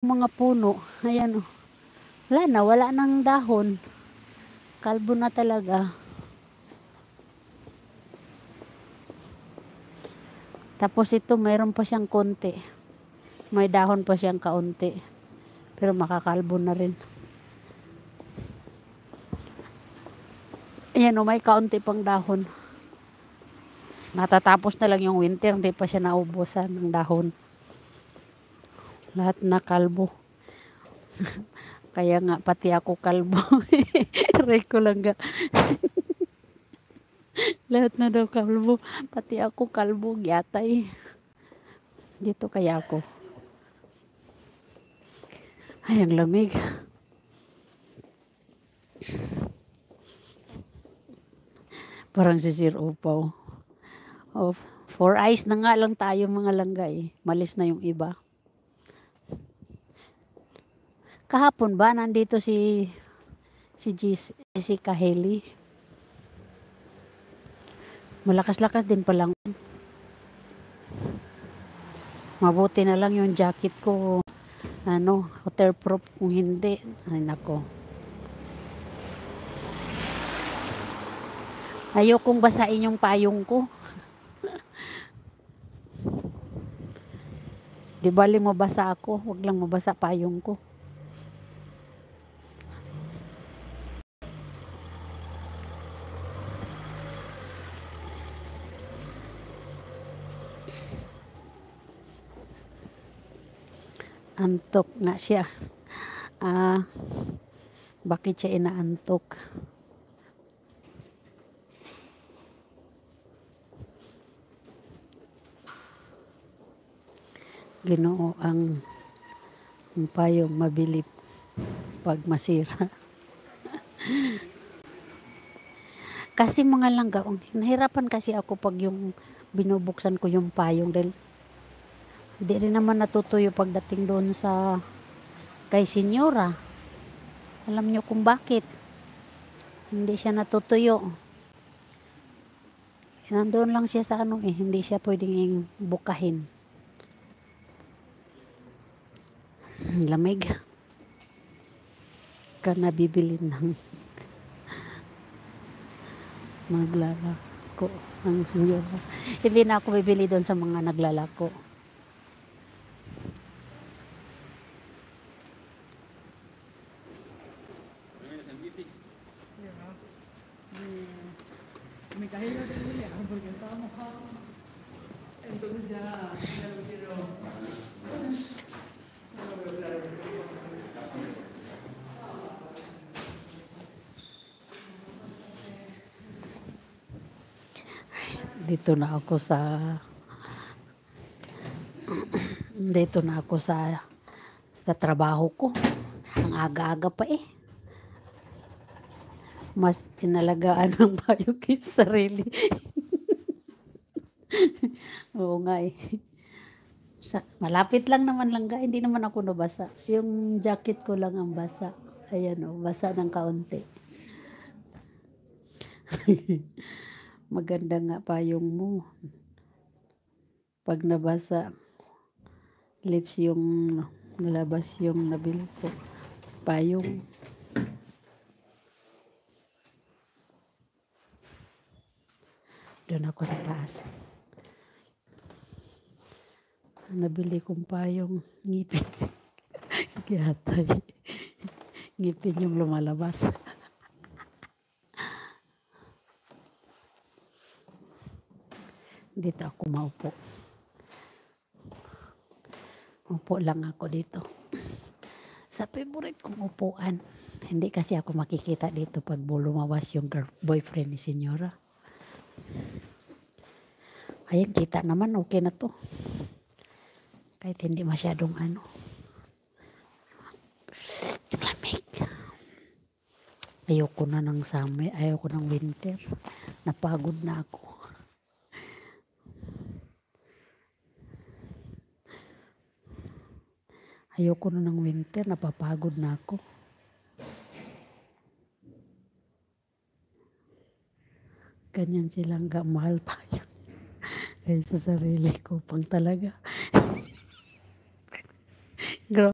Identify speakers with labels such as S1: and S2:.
S1: Mga puno, ayan oh. Wala nang dahon. Kalbo na talaga. Tapos ito, mayroon pa siyang konti. May dahon pa siyang kaunti. Pero makakalbo na rin. Ayan oh, may kaunti pang dahon. Natatapos na lang yung winter, hindi pa siya naubusan ng dahon. Lahat na kalbo. Kaya nga, pati ako kalbo. Aray ko lang ga. Lahat na daw kalbo. Pati ako kalbo, gyatay. Dito kaya ako. Ay, ang lamig. Parang si Sir Upaw. Oh, 4 eyes na nga lang tayo mga langga eh. Malis na yung iba. Kahapon ba nandito si Kaheli? Malakas-lakas din palang. Mabuti na lang yung jacket ko. Waterproof. Kung hindi, ay nako. Ayokong basain yung payong ko. Di bali mabasa ako. Huwag lang mabasa payong ko. Antok nga siya. Bakit siya inaantok? Ginoo ang payong mabilib pag masira. Kasi mga langga, nahirapan kasi ako pag yung binubuksan ko yung payong dahil hindi rin naman natutuyo pagdating doon sa kay senyora. Alam nyo kung bakit hindi siya natutuyo. Nandoon lang siya sa hindi siya pwedeng bukahin. Lamig. Ka nabibili ng maglalako ang senyora. Hindi na ako bibili doon sa mga naglalako. Dito na ako sa trabaho ko. Ang aga-aga pa eh. Mas pinalagaan ng payo kaysa sarili. Oo nga eh. Malapit lang naman langga. Hindi naman ako nabasa. Yung jacket ko lang ang basa. Ayan o, basa ng kaunti. Maganda nga payong mo. Pag nabasa, lips yung nalabas yung nabili ko. Payong. Doon ako sa taas. Nabili kong payong ngipin. Gatay. Ngipin yung lumalabas. Dito ako maupo. Upo lang ako dito. Sa favorite kong upuan. Hindi kasi ako makikita dito pag lumabas yung boyfriend ni senyora. Ayan, kita naman. Okay na to. Kahit hindi masyadong lamig. Ayoko na ng summer. Ayoko ng winter. Napagod na ako. Ayoko na ng winter, napapagod na ako. Ganyan silang mahal pa yun. Kaya sa sarili ko pang talaga.